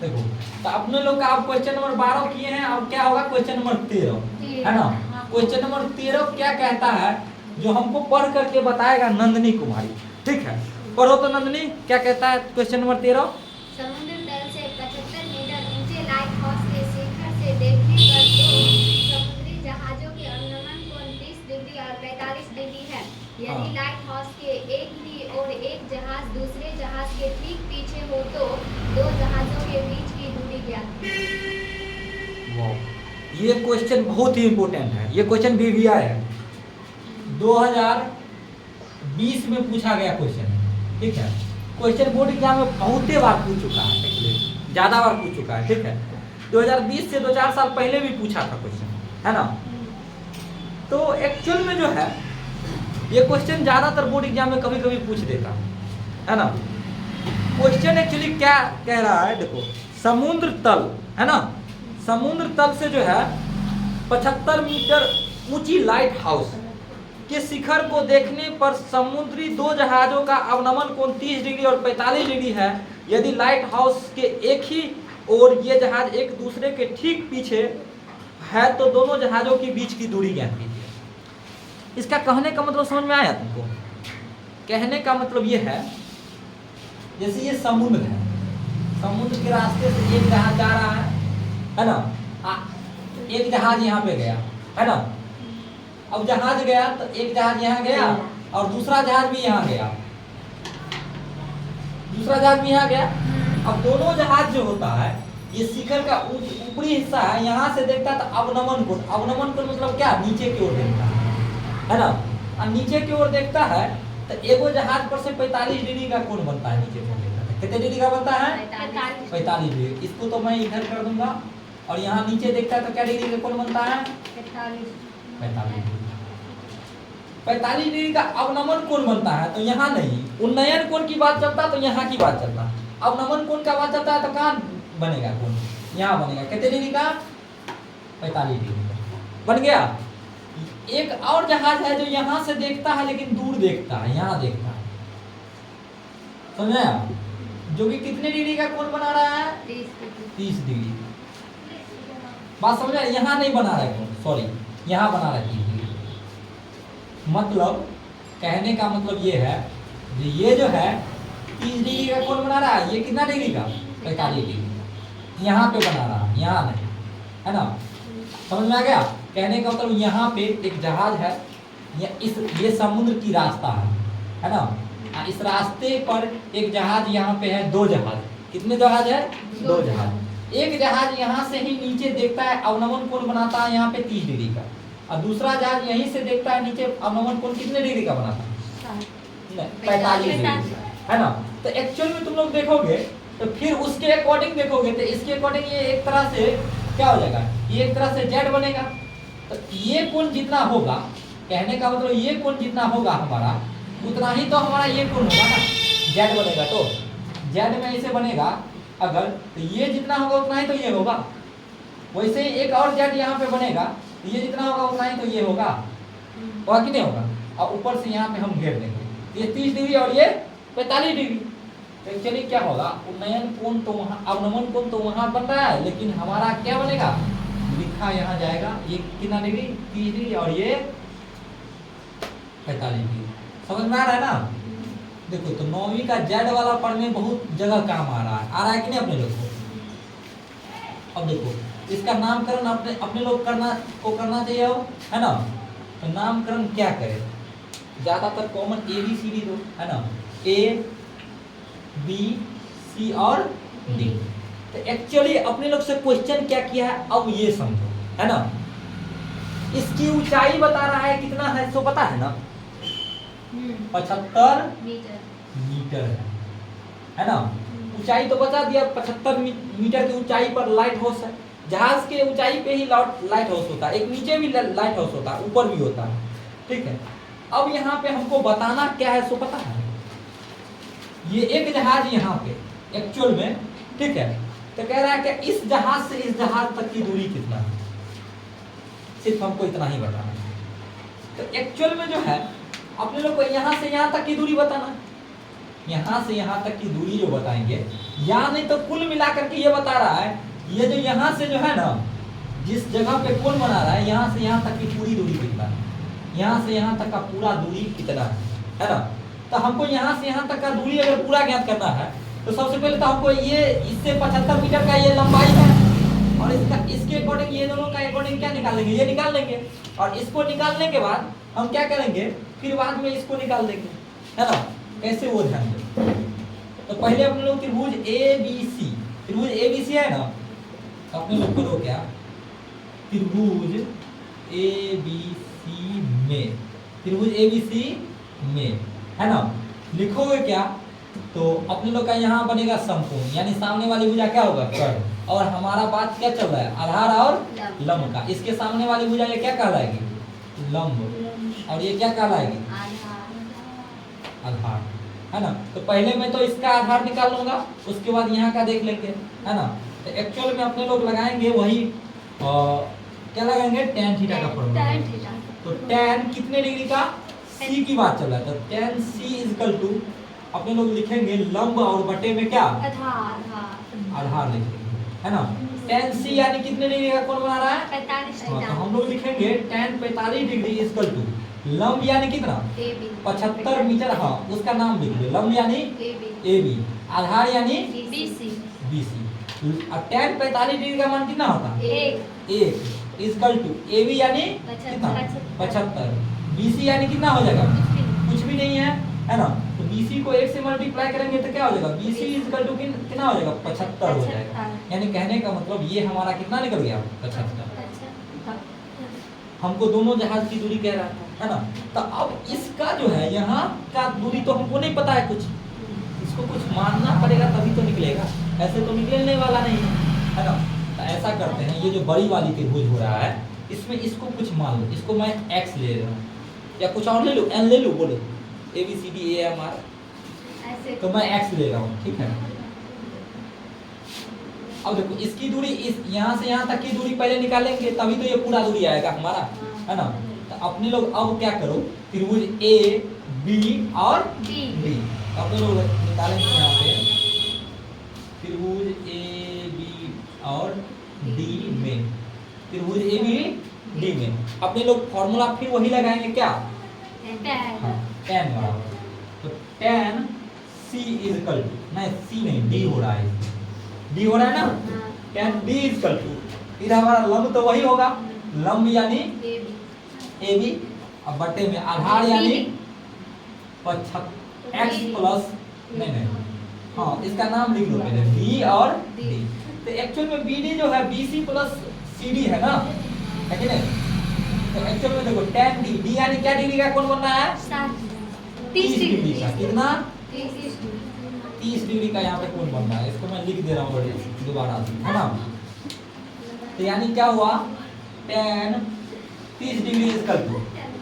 देखो, तो अपने लोग का आप क्वेश्चन नंबर 12 किए हैं, अब क्या होगा क्वेश्चन नंबर 13, है ना। क्वेश्चन नंबर 13 क्या कहता है, जो हमको पढ़ करके बताएगा नंदनी कुमारी, ठीक है। पढ़ो तो नंदनी, क्या कहता है क्वेश्चन नंबर 13। समुद्र तल से 75 मीटर ऊंचे लाइट हाउस के शिखर से देखने पर दो समुद्री जहाजों के अनुगमन कोण 30 डिग्री और 45 डिग्री है। यदि लाइट हाउस के एक ही और एक जहाज दूसरे जहाज के ठीक पीछे हो तो दो जहाजों के बीच की दूरी ज्ञात कीजिए। ये क्वेश्चन बहुत ही इंपॉर्टेंट है, ये क्वेश्चन बीवीआई है, 2020 में पूछा गया क्वेश्चन है, ठीक है। क्वेश्चन बोर्ड एग्जाम में बहुत बार पूछ चुका है, एक्चुअली ज्यादा बार पूछ चुका है, ठीक है। 2020 से 2-4 साल पहले भी पूछा था क्वेश्चन, है ना। तो एक्चुअल में जो है ये क्वेश्चन ज्यादातर बोर्ड एग्जाम में कभी कभी पूछ देता है ना। क्वेश्चन एक्चुअली क्या कह रहा है, देखो, समुद्र तल, है ना, समुद्र तल से जो है 75 मीटर ऊंची लाइट हाउस के शिखर को देखने पर समुद्री दो जहाजों का अवनमन कोण 30 डिग्री और 45 डिग्री है। यदि लाइट हाउस के एक ही और ये जहाज एक दूसरे के ठीक पीछे है तो दोनों जहाजों के बीच की दूरी ज्ञात कीजिए। इसका कहने का मतलब समझ में आया तुमको? कहने का मतलब ये है, जैसे ये समुद्र है, समुद्र के रास्ते से एक जहाज जा रहा है ना, एक जहाज यहाँ पे गया, है ना। अब जहाज गया तो एक जहाज यहाँ गया और दूसरा जहाज भी यहाँ गया, दूसरा जहाज भी यहाँ गया। अब दोनों जहाज जो होता है, ये शिखर का ऊपरी हिस्सा है, यहाँ से देखता है तो अवनमन कोण, अवनमन कोण मतलब क्या, नीचे की ओर देखता है ना। और नीचे की ओर देखता है तो एगो जहाज पर से 45 डिग्री का कोण बनता है, नीचे की ओर देखता है कितने डिग्री का बनता है, 45 डिग्री। इसको तो मैं इधर कर दूंगा, और यहाँ नीचे देखता है तो क्या डिग्री का कोण बनता है, 45 डिग्री का अवनमन कोण बनता है। तो यहाँ नहीं, उन्नयन कोण की बात चलता है तो यहाँ की बात चलता है, अवनमन कोण का बात चलता है तो कहाँ बनेगा कोण, यहाँ बनेगा कितने डिग्री का, 45 डिग्री का बन गया। एक और जहाज है जो यहाँ से देखता है लेकिन दूर देखता है, यहाँ देखता है, समझे आप, जो कि कितने डिग्री का कोण बना रहा है, 30 डिग्री। बात समझ, यहाँ नहीं बना रहा है कोण, सॉरी, यहाँ बना रहा है 30 डिग्री। मतलब कहने का मतलब ये है, ये जो है 30 डिग्री का कोण बना रहा है, ये कितना डिग्री का, 45 डिग्री, यहाँ पे बना रहा है, यहाँ नहीं, है ना। समझ में आ गया? कहने का मतलब यहाँ पे एक जहाज है, ये समुद्र की रास्ता है ना। इस रास्ते पर एक जहाज यहाँ पे है, दो जहाज, कितने जहाज है, दो जहाज। एक जहाज यहाँ से ही नीचे देखता है, अवनमन कोण बनाता है यहाँ पे 30 डिग्री का, और दूसरा जहाज यहीं से देखता है नीचे, अवनमन कोण कितने डिग्री का बनाता है, 45 डिग्री, है ना। तो एक्चुअल में तुम लोग देखोगे तो फिर उसके अकॉर्डिंग देखोगे तो इसके अकॉर्डिंग ये एक तरह से क्या हो जाएगा, ये एक तरह से जेड बनेगा। तो ये कोण जितना होगा, कहने का मतलब ये कोण जितना होगा हमारा, उतना ही तो हमारा ये कोण होगा ना, जेड बनेगा। तो जेड में ऐसे बनेगा अगर, तो ये जितना होगा उतना ही तो ये होगा। वैसे ही एक और जेड यहाँ पे बनेगा, तो ये जितना होगा उतना ही तो ये होगा, होगा कि नहीं होगा। और ऊपर से यहाँ पे हम घेर देंगे, ये 30 डिग्री और ये 45 डिग्री। तो एक्चुअली क्या होगा, उन्नयन कोण तो वहाँ, अवनमन कोण तो वहाँ बन रहा है, लेकिन हमारा क्या बनेगा, लिखा यहाँ जाएगा, ये कितना डिग्री, 30 डिग्री और ये 45 डिग्री। समझ में आ रहा है ना। देखो, तो 9वीं का जेड वाला पढ़ने बहुत जगह काम आ रहा है कि नहीं अपने लोग को। अब देखो, इसका नामकरण अपने लोग करना चाहिए हो, है ना। तो नामकरण क्या करें, ज्यादातर कॉमन ABCD दो, है ना, A B C और D। तो एक्चुअली अपने लोग से क्वेश्चन क्या किया है, अब ये समझो, है ना। इसकी ऊंचाई बता रहा है कितना है, तो पता है ना, 75 मीटर है ना। ऊंचाई तो बता दिया, 75 मीटर की ऊंचाई पर लाइट हाउस है। जहाज के ऊंचाई पे ही लाइट हाउस होता है, एक नीचे भी लाइट हाउस होता है, ऊपर भी होता है, ठीक है। अब यहाँ पे हमको बताना क्या है, सो पता है, ये एक जहाज यहाँ पे एक्चुअल में, ठीक है। तो कह रहा है कि इस जहाज से इस जहाज तक की दूरी कितना है, सिर्फ हमको इतना ही बताना है। तो एक्चुअल में जो है अपने लोग को यहाँ से यहाँ तक की दूरी बताना, यहाँ से यहाँ तक की दूरी जो बताएंगे यहाँ नहीं तो कुल मिला करके ये बता रहा है, ये जो यहाँ से जो है ना, जिस जगह पे कोण बना रहा है, यहाँ से यहाँ तक की पूरी दूरी कितना है, यहाँ से यहाँ तक का पूरा दूरी कितना है ना। तो हमको यहाँ से यहाँ तक का दूरी अगर पूरा ज्ञात करना है तो सबसे पहले तो हमको ये इससे 75 मीटर का ये लंबाई है, और इसका इसके अकॉर्डिंग ये दोनों का अकॉर्डिंग क्या निकाल लेंगे, ये निकाल लेंगे। और इसको निकालने के बाद हम क्या करेंगे, फिर बाद में इसको निकाल देंगे, है ना। कैसे वो ध्यान दें, तो पहले अपने लोग त्रिभुज ABC, त्रिभुज ABC है ना, तो अपने लोग करो क्या, त्रिभुज ABC में, त्रिभुज ABC में, है ना, लिखोगे क्या, तो अपने लोग का यहाँ बनेगा समकोण, यानी सामने वाली भुजा क्या होगा, कर्ण, और हमारा बात क्या चल रहा है, आधार और लंब का। इसके सामने वाली भुजा ये क्या कहलाएगी, लंब, और ये क्या कहलाएगी, आधार, है ना। तो पहले मैं तो इसका आधार निकाल लूंगा, उसके बाद यहाँ का देख लेंगे, है ना। तो एक्चुअल में अपने लोग लगाएंगे वही क्या लगाएंगे, tan थीटा का फॉर्मूला। तो tan कितने डिग्री का, c की बात चल रहा है, तो tan c इक्वल टू अपने लोग लिखेंगे लंब और बटे में क्या, आधार लिखेंगे, है ना। tan c यानी कितने डिग्री का कोण बना रहा है, 45 तो हम लोग लिखेंगे tan 45 डिग्री इक्वल टू लंब यानी कितना, 75 मीटर, हाँ उसका नाम लिख लो, लंब यानी AB, आधार यानी BC, और tan 45 डिग्री का मान कितना होता है, 1 इक्वल टू AB यानी कितना, 75, BC यानी कितना हो जाएगा, कुछ भी नहीं है ना। तो BC को 1 से मल्टीप्लाई करेंगे तो क्या हो जाएगा, BC इक्वल टू कितना हो जाएगा, 75 हो जाएगा। यानी कहने का मतलब ये हमारा कितना निकल गया, 75। हमको दोनों जहाज की दूरी कह रहा है ना। तो अब इसका जो है यहाँ का दूरी तो हमको नहीं पता है कुछ, इसको कुछ मानना पड़ेगा तभी तो निकलेगा, ऐसे तो निकलने वाला नहीं है ना। तो ऐसा करते हैं, ये जो बड़ी वाली त्रिभुज हो रहा है इसमें इसको कुछ मान लो, इसको मैं x ले रहा हूँ या कुछ और ले लूँ, n ले लूँ, बोलो ABCDEFR, तो मैं x ले रहा हूँ, ठीक है। अब देखो इसकी दूरी, इस यहाँ से यहाँ तक की दूरी पहले निकालेंगे तभी तो ये पूरा दूरी आएगा हमारा, है ना। तो अपने लोग अब क्या करो, त्रिभुज A B और D, अपने लोग निकालेंगे यहाँ पे त्रिभुज A B और D में, त्रिभुज A B D में अपने लोग फॉर्मूला फिर वही लगाएंगे क्या, tan बराबर, तो tan C इक्वल टू, नहीं C नहीं D हो रहा है, D हो रहा है ना, tan D इक्वल टू, इधर हमारा लंब तो वही होगा, लंब यानी AB, अब बटे में आधार यानी 75 x प्लस, नहीं हाँ इसका नाम लिख लो पहले, B और D। तो एक्चुअल में BD जो है BC प्लस CD है ना, है कि नहीं। तो एक्चुअल में देखो tan D, D यानी क्या डिग्री का कोण बन रहा है, 30 डिग्री का, कितना 30 डिग्री का यहाँ पे कोण बन रहा है, इसको मैं लिख दे रहा हूँ दोबारा से, है ना। तो यानी क्या हुआ, tan 30 डिग्री इक्वल टू,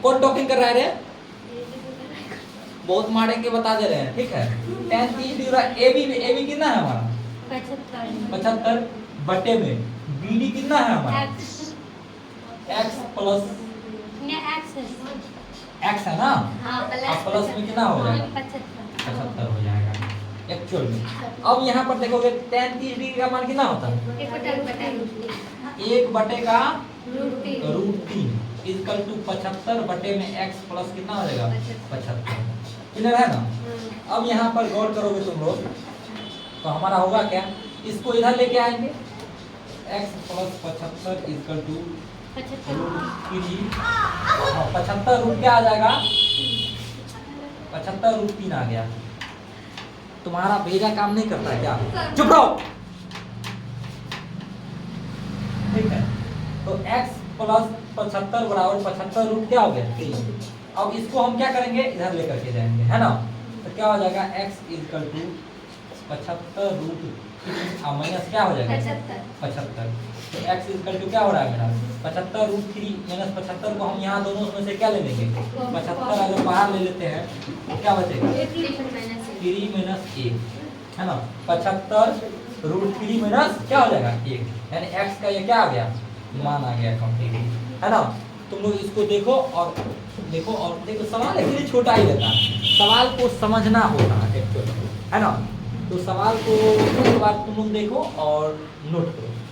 कौन टॉकिंग कर रहा है रे, बहुत मारेंगे बता दे रहे हैं, ठीक है। tan 30 डिग्री AB कितना है हमारा, 75 बटे में BD कितना है हमारा, x प्लस x है ना, अब प्लस में कितना हो जाएगा, 75 हो जाएगा एक्चुअल में। अब यहाँ पर देखोगे tan 30 डिग्री का मान कितना होता है, 1 बटे का √3 इक्वल टू 75 बटे में x प्लस कितना हो जाएगा, 75, क्लियर है ना। अब यहाँ पर गौर करोगे तुम लोग तो हमारा होगा क्या, इसको इधर लेके आएंगे, x plus 75 equal to √3, 75 root क्या आ जाएगा, 75 √3 आ गया। तुम्हारा भेजा काम नहीं करता है क्या, चुप रहो, ठीक है। तो x प्लस 75 बराबर 75 रूट क्या हो गया, 3। अब इसको हम क्या करेंगे, इधर लेकर के जाएंगे, है ना। तो क्या हो जाएगा, x equal to 75 root 3 minus क्या हो जाएगा, 75। तो x इक्वल टू क्या हो रहा है मेरा, 75 रूट 3 माइनस 75 को हम यहाँ दोनों में से क्या ले लेंगे, 75 अगर बाहर ले लेते हैं तो क्या बचेगा, 3 माइनस 1, है ना। 75 रूट 3 माइनस क्या हो जाएगा 1, यानी x का ये क्या आ गया, मान आ गया कंप्लीटली, है ना। तुम लोग इसको देखो और देखो सवाल एक्चुअली छोटा ही रहता है, सवाल को समझना होता है एक्चुअली, है ना। तो सवाल को एक बार तुम लोग देखो और नोट करो।